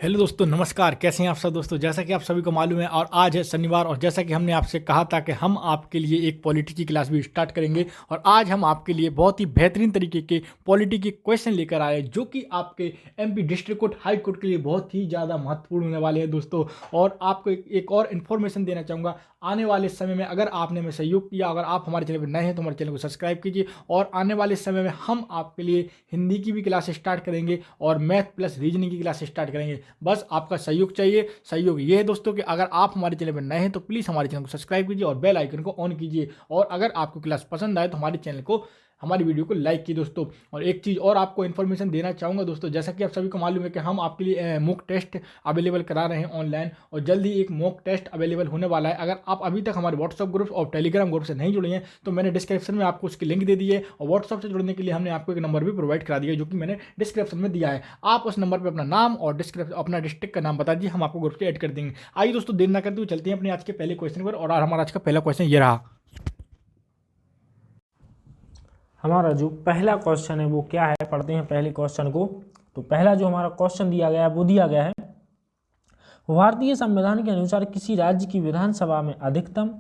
Hello दोस्तों, नमस्कार। कैसे हैं आप सब दोस्तों? जैसा कि आप सभी को मालूम है और आज है शनिवार, और जैसा कि हमने आपसे कहा था कि हम आपके लिए एक पॉलिटी की क्लास भी स्टार्ट करेंगे। और आज हम आपके लिए बहुत ही बेहतरीन तरीके के पॉलिटी के क्वेश्चन लेकर आए हैं, जो कि आपके MP district court high court के लिए बहुत ही ज़्यादा महत्वपूर्ण होने वाले हैं दोस्तों। और आपको एक और इन्फॉर्मेशन देना चाहूँगा, आने वाले समय में अगर आपने हमें सहयोग किया, अगर आप हमारे चैनल पर नए हैं तो हमारे चैनल को सब्सक्राइब कीजिए। और आने वाले समय में हम आपके लिए हिंदी की भी क्लास स्टार्ट करेंगे और मैथ प्लस रीजनिंग की क्लास स्टार्ट करेंगे। बस आपका सहयोग चाहिए। सहयोग ये है दोस्तों कि अगर आप हमारे चैनल पर नए हैं तो प्लीज़ हमारे चैनल को सब्सक्राइब कीजिए और बेल आइकन को ऑन कीजिए। और अगर आपको क्लास पसंद आए तो हमारे चैनल को, हमारी वीडियो को लाइक कीजिए दोस्तों। और एक चीज़ और आपको इन्फॉर्मेशन देना चाहूँगा दोस्तों, जैसा कि आप सभी को मालूम है कि हम आपके लिए मॉक टेस्ट अवेलेबल करा रहे हैं ऑनलाइन, और जल्द ही एक मॉक टेस्ट अवेलेबल होने वाला है। अगर आप अभी तक हमारे व्हाट्सअप ग्रुप और टेलीग्राम ग्रुप से नहीं जुड़े हैं तो मैंने डिस्क्रिप्शन में आपको उसकी लिंक दे दी है, और व्हाट्सअप से जुड़ने के लिए हमने आपको एक नंबर भी प्रोवाइड करा दिया है, जो कि मैंने डिस्क्रिप्शन में दिया है। आप उस नंबर पर अपना नाम और डिस्क्रिप्शन, अपना डिस्ट्रिक्ट का नाम बता दीजिए, हम आपको ग्रुप से ऐड कर देंगे। आइए दोस्तों, देर ना करते हुए चलते हैं अपने आज के पहले क्वेश्चन पर। और हमारा आज का पहला क्वेश्चन ये रहा। हमारा जो पहला क्वेश्चन है वो क्या है, पढ़ते हैं पहले क्वेश्चन को। तो पहला जो हमारा क्वेश्चन दिया गया है वो दिया गया है, भारतीय संविधान के अनुसार किसी राज्य की विधानसभा में अधिकतम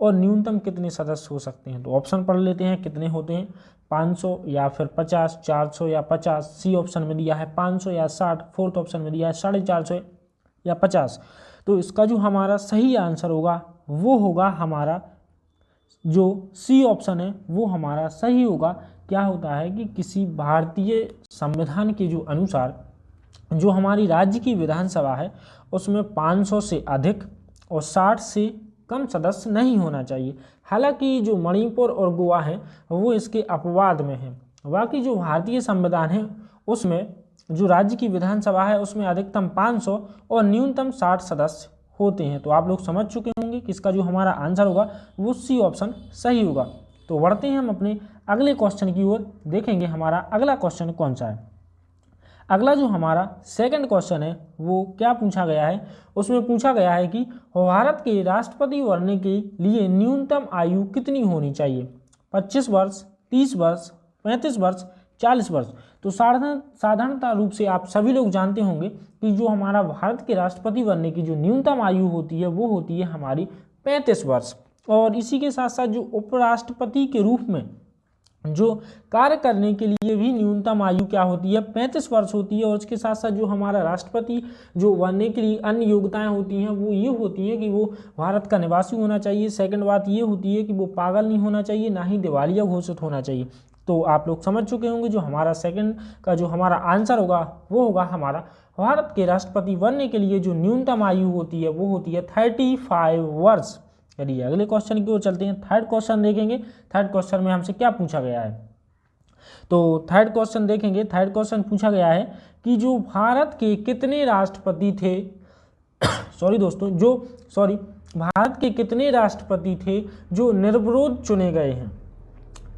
और न्यूनतम कितने सदस्य हो सकते हैं। तो ऑप्शन पढ़ लेते हैं कितने होते हैं, 500 या फिर 50, 400 या 50। सी ऑप्शन में दिया है 500 या 60, फोर्थ ऑप्शन में दिया है 450 या 50। तो इसका जो हमारा सही आंसर होगा वो होगा हमारा जो सी ऑप्शन है वो हमारा सही होगा। क्या होता है कि किसी भारतीय संविधान के जो अनुसार जो हमारी राज्य की विधानसभा है उसमें 500 से अधिक और 60 से कम सदस्य नहीं होना चाहिए। हालांकि जो मणिपुर और गोवा है वो इसके अपवाद में है। बाकी जो भारतीय संविधान है उसमें जो राज्य की विधानसभा है उसमें अधिकतम 500 और न्यूनतम 60 सदस्य होते हैं। तो आप लोग समझ चुके होंगे कि इसका जो हमारा आंसर होगा वो सी ऑप्शन सही होगा। तो बढ़ते हैं हम अपने अगले क्वेश्चन की ओर, देखेंगे हमारा अगला क्वेश्चन कौन सा है। अगला जो हमारा सेकंड क्वेश्चन है वो क्या पूछा गया है, उसमें पूछा गया है कि भारत के राष्ट्रपति बनने के लिए न्यूनतम आयु कितनी होनी चाहिए, 25 वर्ष, 30 वर्ष, 35 वर्ष, 40 वर्ष। तो साधारणतः रूप से आप सभी लोग जानते होंगे कि जो हमारा भारत के राष्ट्रपति बनने की जो न्यूनतम आयु होती है वो होती है हमारी 35 वर्ष। और इसी के साथ साथ जो उपराष्ट्रपति के रूप में जो कार्य करने के लिए भी न्यूनतम आयु क्या होती है, 35 वर्ष होती है। और इसके साथ साथ जो हमारा राष्ट्रपति जो बनने के लिए अन्य योग्यताएं होती हैं वो ये होती हैं कि वो भारत का निवासी होना चाहिए। सेकंड बात ये होती है कि वो पागल नहीं होना चाहिए, ना ही दिवालिया घोषित होना चाहिए। तो आप लोग समझ चुके होंगे जो हमारा सेकंड का जो हमारा आंसर होगा वो होगा हमारा, भारत के राष्ट्रपति बनने के लिए जो न्यूनतम आयु होती है वो होती है 35 वर्ष। चलिए अगले क्वेश्चन की ओर चलते हैं। थर्ड क्वेश्चन देखेंगे, थर्ड क्वेश्चन में हमसे क्या पूछा गया है। तो थर्ड क्वेश्चन देखेंगे, थर्ड क्वेश्चन पूछा गया है कि जो भारत के कितने राष्ट्रपति थे सॉरी दोस्तों, भारत के कितने राष्ट्रपति थे जो निर्विरोध चुने गए हैं,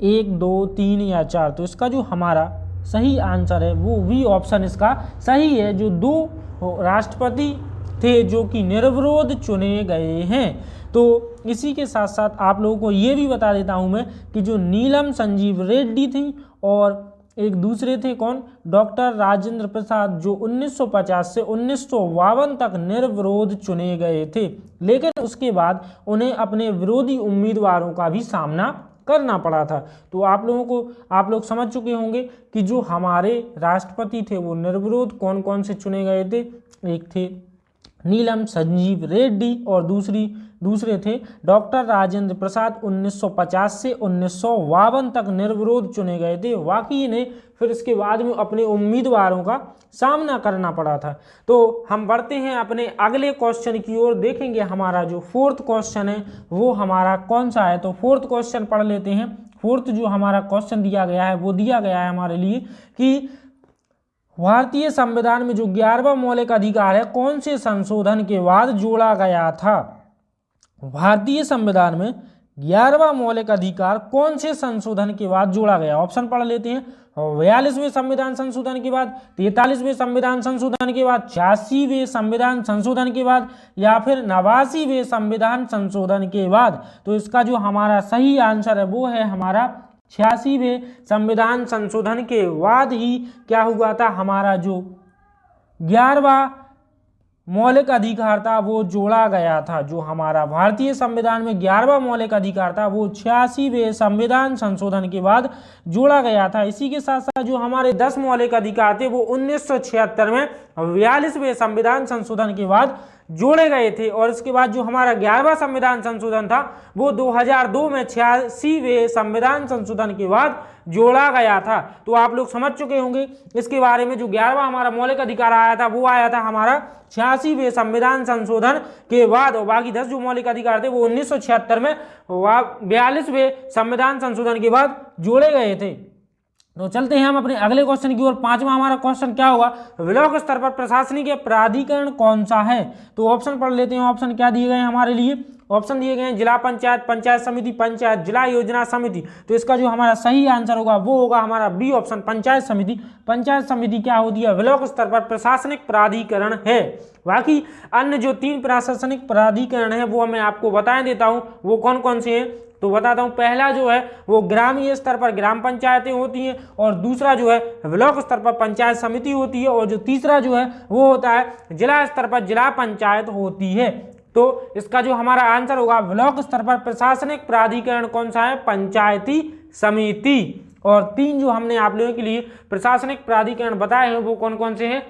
1, 2, 3 या 4। तो इसका जो हमारा सही आंसर है वो भी ऑप्शन इसका सही है, जो 2 राष्ट्रपति थे जो कि निर्विरोध चुने गए हैं। तो इसी के साथ साथ आप लोगों को ये भी बता देता हूं मैं कि जो नीलम संजीव रेड्डी थी और एक दूसरे थे कौन, डॉक्टर राजेंद्र प्रसाद, जो 1950 से 1952 तक निर्विरोध चुने गए थे। लेकिन उसके बाद उन्हें अपने विरोधी उम्मीदवारों का भी सामना करना पड़ा था। तो आप लोग समझ चुके होंगे कि जो हमारे राष्ट्रपति थे वो निर्विरोध कौन कौन से चुने गए थे। एक थे नीलम संजीव रेड्डी और दूसरे थे डॉक्टर राजेंद्र प्रसाद। 1950 से 1952 तक निर्विरोध चुने गए थे। वाकई ने फिर इसके बाद में अपने उम्मीदवारों का सामना करना पड़ा था। तो हम बढ़ते हैं अपने अगले क्वेश्चन की ओर, देखेंगे हमारा जो फोर्थ क्वेश्चन है वो हमारा कौन सा है। तो फोर्थ क्वेश्चन पढ़ लेते हैं। फोर्थ जो हमारा क्वेश्चन दिया गया है वो दिया गया है हमारे लिए कि भारतीय संविधान में जो 11वां मौलिक अधिकार है कौन से संशोधन के बाद जोड़ा गया था। भारतीय संविधान में 11वां मौलिक अधिकार कौन से संशोधन के बाद जोड़ा गया। ऑप्शन पढ़ लेते हैं, 42वें संविधान संशोधन के बाद, 43वें संविधान संशोधन के बाद, 86वें संविधान संशोधन के बाद, या फिर 89वें संविधान संशोधन के बाद। तो इसका जो हमारा सही आंसर है वो है हमारा 86वें संविधान संशोधन के बाद ही क्या हुआ था, हमारा जो 11वां मौलिक अधिकार था वो जोड़ा गया था। जो हमारा भारतीय संविधान में 11वां मौलिक अधिकार था वो 86वें संविधान संशोधन के बाद जोड़ा गया था। इसी के साथ साथ जो हमारे 10 मौलिक अधिकार थे वो 1976 में 42वें संविधान संशोधन के बाद जोड़े गए थे। और इसके बाद जो हमारा 11वां संविधान संशोधन था वो 2002 में 86वें संविधान संशोधन के बाद जोड़ा गया था। तो आप लोग समझ चुके होंगे इसके बारे में। जो 11वां हमारा मौलिक अधिकार आया था वो आया था हमारा 86वें संविधान संशोधन के बाद, और बाकी 10 जो मौलिक अधिकार थे वो 1976 में 42वें संविधान संशोधन के बाद जोड़े गए थे। तो चलते हैं हम अपने अगले क्वेश्चन की ओर। 5वां हमारा क्वेश्चन क्या होगा, ब्लॉक स्तर पर प्रशासनिक प्राधिकरण कौन सा है। तो ऑप्शन पढ़ लेते हैं। ऑप्शन क्या दिए गए हैं हमारे लिए, ऑप्शन दिए गए हैं जिला पंचायत, पंचायत समिति, पंचायत जिला योजना समिति। तो इसका जो हमारा सही आंसर होगा वो होगा हमारा बी ऑप्शन, पंचायत समिति। पंचायत समिति क्या होती है, ब्लॉक स्तर पर प्रशासनिक प्राधिकरण है। बाकी अन्य जो 3 प्रशासनिक प्राधिकरण है वो मैं आपको बता देता हूँ वो कौन कौन से हैं। तो बताता हूँ, पहला जो है वो ग्रामीण स्तर पर ग्राम पंचायतें होती हैं, और दूसरा जो है ब्लॉक स्तर पर पंचायत समिति होती है, और जो तीसरा जो है वो होता है जिला स्तर पर जिला पंचायत होती है। तो इसका जो हमारा आंसर होगा ब्लॉक स्तर पर प्रशासनिक प्राधिकरण कौन सा है, पंचायती समिति। और 3 जो हमने आप लोगों के लिए प्रशासनिक प्राधिकरण बताए हैं वो कौन कौन से हैं,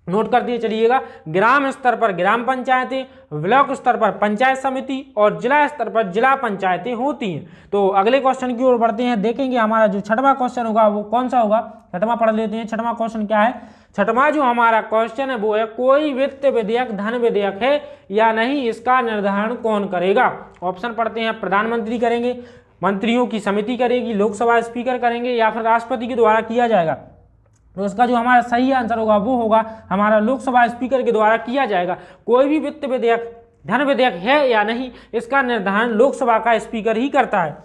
नोट कर दिए चलिएगा। ग्राम स्तर पर ग्राम पंचायतें, ब्लॉक स्तर पर पंचायत समिति, और जिला स्तर पर जिला पंचायतें होती हैं। तो अगले क्वेश्चन की ओर बढ़ते हैं, देखेंगे हमारा जो 6वां क्वेश्चन होगा वो कौन सा होगा। 6वां पढ़ लेते हैं। 6वां क्वेश्चन क्या है, 6वां जो हमारा क्वेश्चन है वो है कोई वित्त विधेयक धन विधेयक है या नहीं, इसका निर्धारण कौन करेगा। ऑप्शन पढ़ते हैं, प्रधानमंत्री करेंगे, मंत्रियों की समिति करेगी, लोकसभा स्पीकर करेंगे, या फिर राष्ट्रपति के द्वारा किया जाएगा। तो इसका जो हमारा सही आंसर होगा वो होगा हमारा लोकसभा स्पीकर के द्वारा किया जाएगा। कोई भी वित्त विधेयक धन विधेयक है या नहीं, इसका निर्धारण लोकसभा का स्पीकर ही करता है।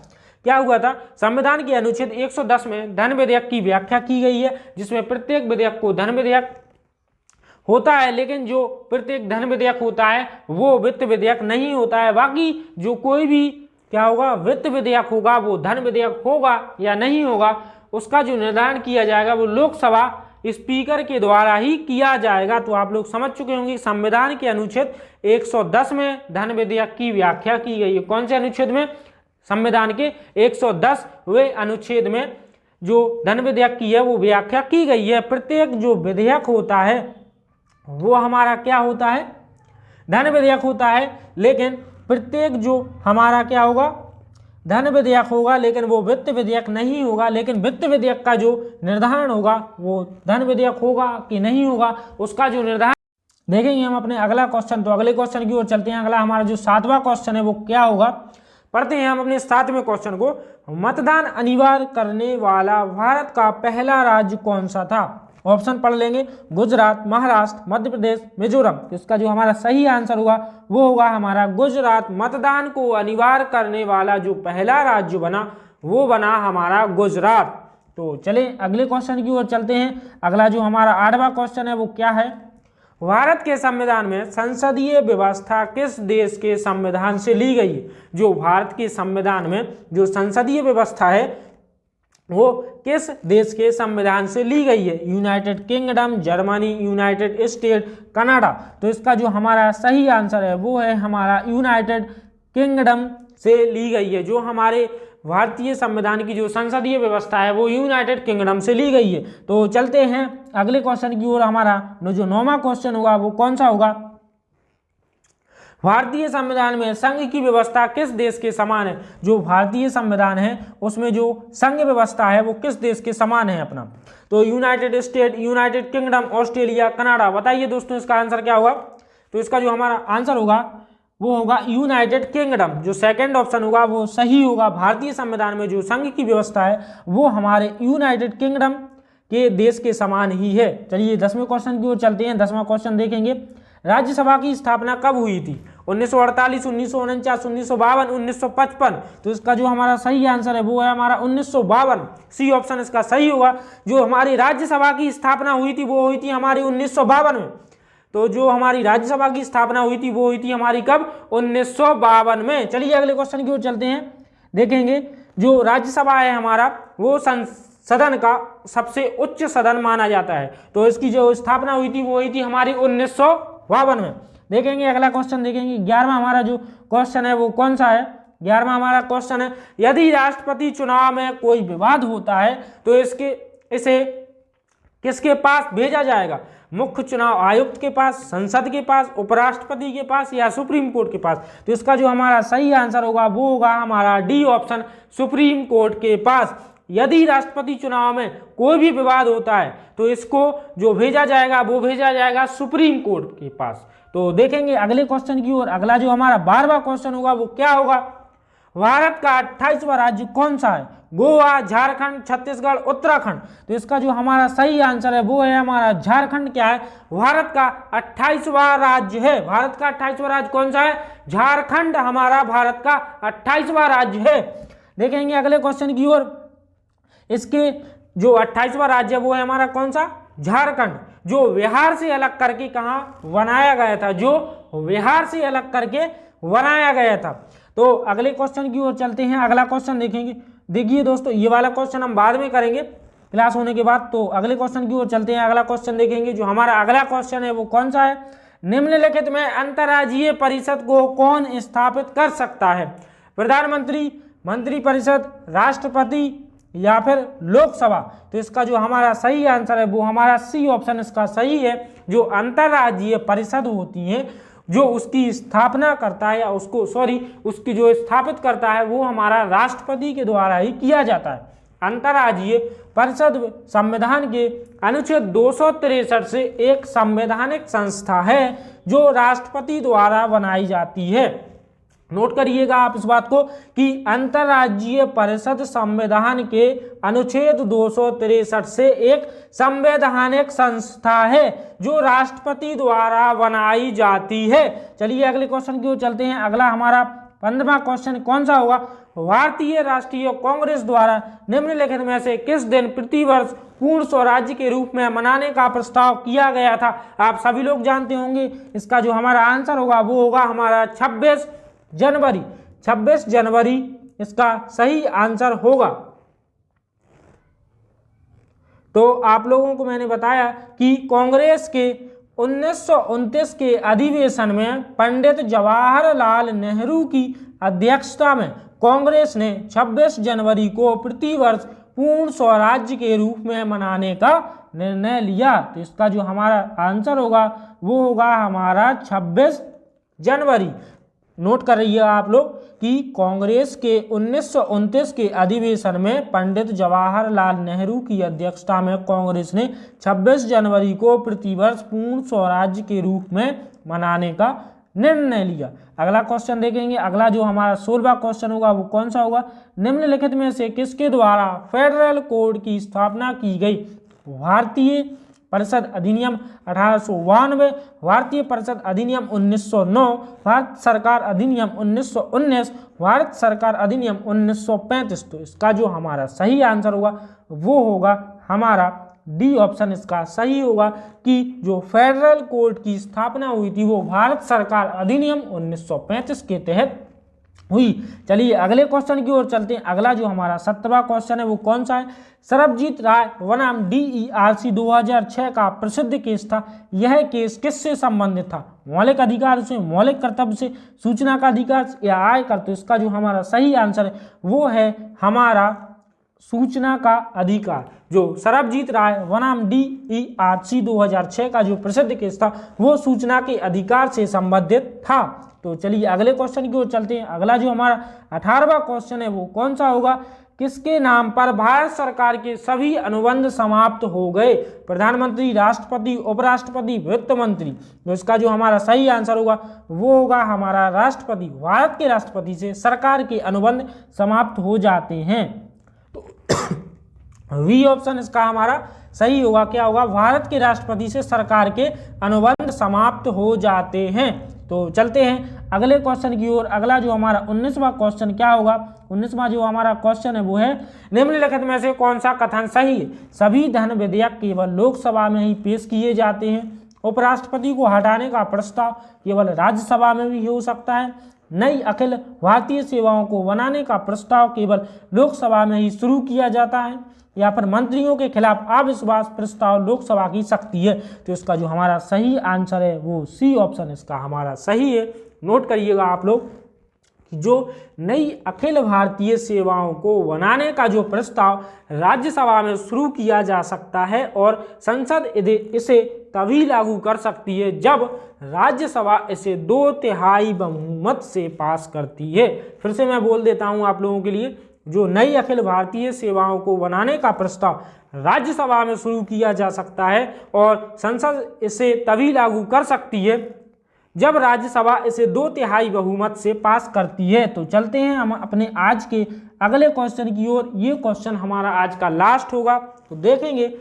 क्या हुआ था, संविधान के अनुच्छेद 110 में धन विधेयक की व्याख्या की गई है, जिसमें प्रत्येक विधेयक को धन विधेयक होता है, लेकिन जो प्रत्येक धन विधेयक होता है वो वित्त विधेयक नहीं होता है। बाकी जो कोई भी क्या होगा, वित्त विधेयक होगा वो धन विधेयक होगा या नहीं होगा, उसका जो निर्धारण किया जाएगा वो लोकसभा स्पीकर के द्वारा ही किया जाएगा। तो आप लोग समझ चुके होंगे संविधान के अनुच्छेद 110 में धन विधेयक की व्याख्या की गई है। कौन से अनुच्छेद में, संविधान के 110वें अनुच्छेद में जो धन विधेयक की है वो व्याख्या की गई है। प्रत्येक जो विधेयक होता है वो हमारा क्या होता है, धन विधेयक होता है, लेकिन प्रत्येक जो हमारा क्या होगा, धन विधेयक होगा, लेकिन वो वित्त विधेयक नहीं होगा। लेकिन वित्त विधेयक का जो निर्धारण होगा वो धन विधेयक होगा कि नहीं होगा, उसका जो निर्धारण देखेंगे हम अपने अगला क्वेश्चन। तो अगले क्वेश्चन की ओर चलते हैं। अगला हमारा जो 7वां क्वेश्चन है वो क्या होगा, पढ़ते हैं हम अपने 7वें क्वेश्चन को। मतदान अनिवार्य करने वाला भारत का पहला राज्य कौन सा था। ऑप्शन पढ़ लेंगे, गुजरात, महाराष्ट्र, मध्य प्रदेश, मिजोरम। इसका जो हमारा सही आंसर होगा वो होगा हमारा गुजरात। मतदान को अनिवार्य करने वाला जो पहला राज्य बना वो बना हमारा गुजरात। तो चले अगले क्वेश्चन की ओर चलते हैं। अगला जो हमारा 8वां क्वेश्चन है वो क्या है, भारत के संविधान में संसदीय व्यवस्था किस देश के संविधान से ली गई है। जो भारत के संविधान में जो संसदीय व्यवस्था है वो किस देश के संविधान से ली गई है, United kingdom, Germany, United state, Canada. तो इसका जो हमारा सही आंसर है वो है हमारा यूनाइटेड किंगडम से ली गई है। जो हमारे भारतीय संविधान की जो संसदीय व्यवस्था है वो यूनाइटेड किंगडम से ली गई है। तो चलते हैं अगले क्वेश्चन की ओर। हमारा जो 9वां क्वेश्चन होगा वो कौन सा होगा, भारतीय संविधान में संघ की व्यवस्था किस देश के समान है। जो भारतीय संविधान है उसमें जो संघ व्यवस्था है वो किस देश के समान है अपना। तो United state, United kingdom, Australia, Canada. बताइए दोस्तों इसका आंसर क्या होगा। तो इसका जो हमारा आंसर होगा वो होगा यूनाइटेड किंगडम। जो सेकंड ऑप्शन होगा वो सही होगा। भारतीय संविधान में जो संघ की व्यवस्था है वो हमारे यूनाइटेड किंगडम के देश के समान ही है। चलिए 10वें क्वेश्चन की ओर चलते हैं। 10वां क्वेश्चन देखेंगे, राज्यसभा की स्थापना कब हुई थी। 1948, 1949, 1952, 1955। तो इसका जो हमारा सही आंसर है वो है हमारा 1952। सी ऑप्शन इसका सही होगा। जो हमारी राज्यसभा की स्थापना हुई थी वो हुई थी हमारी 1952 में। तो जो हमारी राज्यसभा की स्थापना हुई थी वो हुई थी हमारी कब, 1952 में। चलिए अगले क्वेश्चन की ओर चलते हैं। देखेंगे जो राज्यसभा है हमारा वो सदन का सबसे उच्च सदन माना जाता है। तो इसकी जो स्थापना हुई थी वो हुई थी हमारी 1952 52 में। देखेंगे अगला क्वेश्चन, देखेंगे 11वां हमारा जो क्वेश्चन है वो कौन सा है। 11वां हमारा क्वेश्चन है, यदि राष्ट्रपति चुनाव में कोई विवाद होता है तो इसे किसके पास भेजा जाएगा? मुख्य चुनाव आयुक्त के पास, संसद के पास, उपराष्ट्रपति के पास या सुप्रीम कोर्ट के पास? तो इसका जो हमारा सही आंसर होगा वो होगा हमारा डी ऑप्शन, सुप्रीम कोर्ट के पास। यदि राष्ट्रपति चुनाव में कोई भी विवाद होता है तो इसको जो भेजा जाएगा वो भेजा जाएगा सुप्रीम कोर्ट के पास। तो देखेंगे अगले क्वेश्चन की ओर। अगला जो हमारा 12वां क्वेश्चन होगा वो क्या होगा? भारत का 28वां राज्य कौन सा है? गोवा, झारखंड, छत्तीसगढ़, उत्तराखंड? तो इसका जो हमारा सही आंसर है वो है हमारा झारखंड। क्या है? भारत का 28वां राज्य है। भारत का 28वां राज्य कौन सा है? झारखंड हमारा भारत का 28वां राज्य है। देखेंगे अगले क्वेश्चन की ओर। इसके जो 28वां राज्य है वो है हमारा कौन सा? झारखंड, जो बिहार से अलग करके कहाँ बनाया गया था? जो बिहार से अलग करके बनाया गया था। तो अगले क्वेश्चन की ओर चलते हैं। अगला क्वेश्चन देखेंगे। देखिए दोस्तों, ये वाला क्वेश्चन हम बाद में करेंगे क्लास होने के बाद। तो अगले क्वेश्चन की ओर चलते हैं। अगला क्वेश्चन देखेंगे। जो हमारा अगला क्वेश्चन है वो कौन सा है? निम्नलिखित में अंतर्राज्यीय परिषद को कौन स्थापित कर सकता है? प्रधानमंत्री, मंत्रिपरिषद, राष्ट्रपति या फिर लोकसभा? तो इसका जो हमारा सही आंसर है वो हमारा सी ऑप्शन इसका सही है। जो अंतर्राज्यीय परिषद होती है, जो उसकी स्थापना करता है या उसकी जो स्थापित करता है वो हमारा राष्ट्रपति के द्वारा ही किया जाता है। अंतर्राज्यीय परिषद संविधान के अनुच्छेद 263 से एक संवैधानिक संस्था है जो राष्ट्रपति द्वारा बनाई जाती है। नोट करिएगा आप इस बात को कि अंतर्राज्यीय परिषद संविधान के अनुच्छेद 263 से एक संवैधानिक संस्था है जो राष्ट्रपति द्वारा बनाई जाती है। चलिए अगले क्वेश्चन की ओर चलते हैं। अगला हमारा 15वां क्वेश्चन कौन सा होगा? भारतीय राष्ट्रीय कांग्रेस द्वारा निम्नलिखित में से किस दिन प्रतिवर्ष पूर्ण स्वराज्य के रूप में मनाने का प्रस्ताव किया गया था? आप सभी लोग जानते होंगे। इसका जो हमारा आंसर होगा वो होगा हमारा 26 जनवरी। 26 जनवरी इसका सही आंसर होगा। तो आप लोगों को मैंने बताया कि कांग्रेस के 1929 के अधिवेशन में पंडित जवाहरलाल नेहरू की अध्यक्षता में कांग्रेस ने 26 जनवरी को प्रतिवर्ष पूर्ण स्वराज्य के रूप में मनाने का निर्णय लिया। तो इसका जो हमारा आंसर होगा वो होगा हमारा 26 जनवरी। नोट कर रही है आप लोग कि कांग्रेस के 1929 के अधिवेशन में पंडित जवाहरलाल नेहरू की अध्यक्षता में कांग्रेस ने 26 जनवरी को प्रतिवर्ष पूर्ण स्वराज्य के रूप में मनाने का निर्णय लिया। अगला क्वेश्चन देखेंगे। अगला जो हमारा 16वां क्वेश्चन होगा वो कौन सा होगा? निम्नलिखित में से किसके द्वारा फेडरल कोड की स्थापना की गई? भारतीय परिषद अधिनियम 1892, भारतीय परिषद अधिनियम 1909, भारत सरकार अधिनियम 1919, भारत सरकार अधिनियम 1935। तो इसका जो हमारा सही आंसर होगा वो होगा हमारा डी ऑप्शन इसका सही होगा कि जो फेडरल कोड की स्थापना हुई थी वो भारत सरकार अधिनियम 1935 के तहत हुई। चलिए अगले क्वेश्चन की ओर चलते हैं। अगला जो हमारा 17वां क्वेश्चन है वो कौन सा है? सरबजीत राय बनाम DERC 2006 का प्रसिद्ध केस था। यह केस किससे संबंधित था? मौलिक अधिकार से, मौलिक कर्तव्य से, सूचना का अधिकार या आयकर? तो इसका जो हमारा सही आंसर है वो है हमारा सूचना का अधिकार। जो सरबजीत राय बनाम DERC 2006 का जो प्रसिद्ध केस था वो सूचना के अधिकार से संबंधित था। तो चलिए अगले क्वेश्चन की ओर चलते हैं। अगला जो हमारा 18वां क्वेश्चन है वो कौन सा होगा? किसके नाम पर भारत सरकार के सभी अनुबंध समाप्त हो गए? प्रधानमंत्री, राष्ट्रपति, उपराष्ट्रपति, वित्त मंत्री? तो इसका जो हमारा सही आंसर होगा वो होगा हमारा राष्ट्रपति। भारत के राष्ट्रपति से सरकार के अनुबंध समाप्त हो जाते हैं। तो वी ऑप्शन इसका हमारा सही होगा। क्या होगा? भारत के राष्ट्रपति से सरकार के अनुबंध समाप्त हो जाते हैं। तो चलते हैं अगले क्वेश्चन की ओर। अगला जो हमारा 19वां क्वेश्चन क्या होगा? 19वां जो हमारा क्वेश्चन है वो है निम्नलिखित में से कौन सा कथन सही है? सभी धन विधेयक केवल लोकसभा में ही पेश किए जाते हैं। उपराष्ट्रपति को हटाने का प्रस्ताव केवल राज्यसभा में भी हो सकता है। नई अखिल भारतीय सेवाओं को बनाने का प्रस्ताव केवल लोकसभा में ही शुरू किया जाता है या फिर मंत्रियों के खिलाफ अविश्वास प्रस्ताव लोकसभा की सकती है। तो इसका जो हमारा सही आंसर है वो सी ऑप्शन इसका हमारा सही है। नोट करिएगा आप लोग कि जो नई अखिल भारतीय सेवाओं को बनाने का जो प्रस्ताव राज्यसभा में शुरू किया जा सकता है और संसद इसे तभी लागू कर सकती है जब राज्यसभा इसे 2/3 बहुमत से पास करती है। फिर से मैं बोल देता हूं आप लोगों के लिए, जो नई अखिल भारतीय सेवाओं को बनाने का प्रस्ताव राज्यसभा में शुरू किया जा सकता है और संसद इसे तभी लागू कर सकती है जब राज्यसभा इसे 2/3 बहुमत से पास करती है। तो चलते हैं हम अपने आज के अगले क्वेश्चन की ओर। ये क्वेश्चन हमारा आज का लास्ट होगा। तो देखेंगे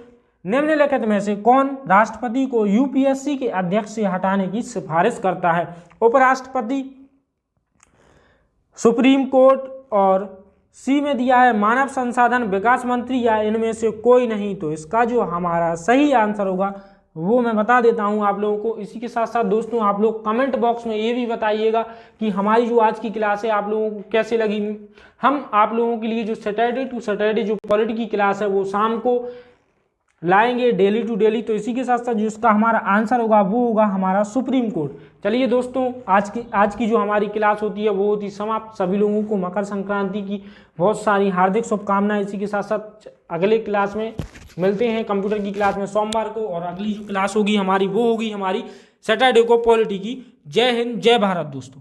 निम्नलिखित में से कौन राष्ट्रपति को यूपीएससी के अध्यक्ष से हटाने की सिफारिश करता है? उपराष्ट्रपति, सुप्रीम कोर्ट और सी में दिया है मानव संसाधन विकास मंत्री या इनमें से कोई नहीं। तो इसका जो हमारा सही आंसर होगा वो मैं बता देता हूं आप लोगों को। इसी के साथ साथ दोस्तों आप लोग कमेंट बॉक्स में ये भी बताइएगा कि हमारी जो आज की क्लास है आप लोगों को कैसे लगी। हम आप लोगों के लिए जो सैटरडे टू सैटरडे जो पॉलिटी की क्लास है वो शाम को लाएंगे डेली टू डेली। तो इसी के साथ साथ जो इसका हमारा आंसर होगा वो होगा हमारा सुप्रीम कोर्ट। चलिए दोस्तों आज की जो हमारी क्लास होती है वो होती समाप्त। सभी लोगों को मकर संक्रांति की बहुत सारी हार्दिक शुभकामनाएं। इसी के साथ साथ अगले क्लास में मिलते हैं कंप्यूटर की क्लास में सोमवार को, और अगली जो क्लास होगी हमारी वो होगी हमारी सैटरडे को पॉलिटी की। जय हिंद, जय भारत दोस्तों।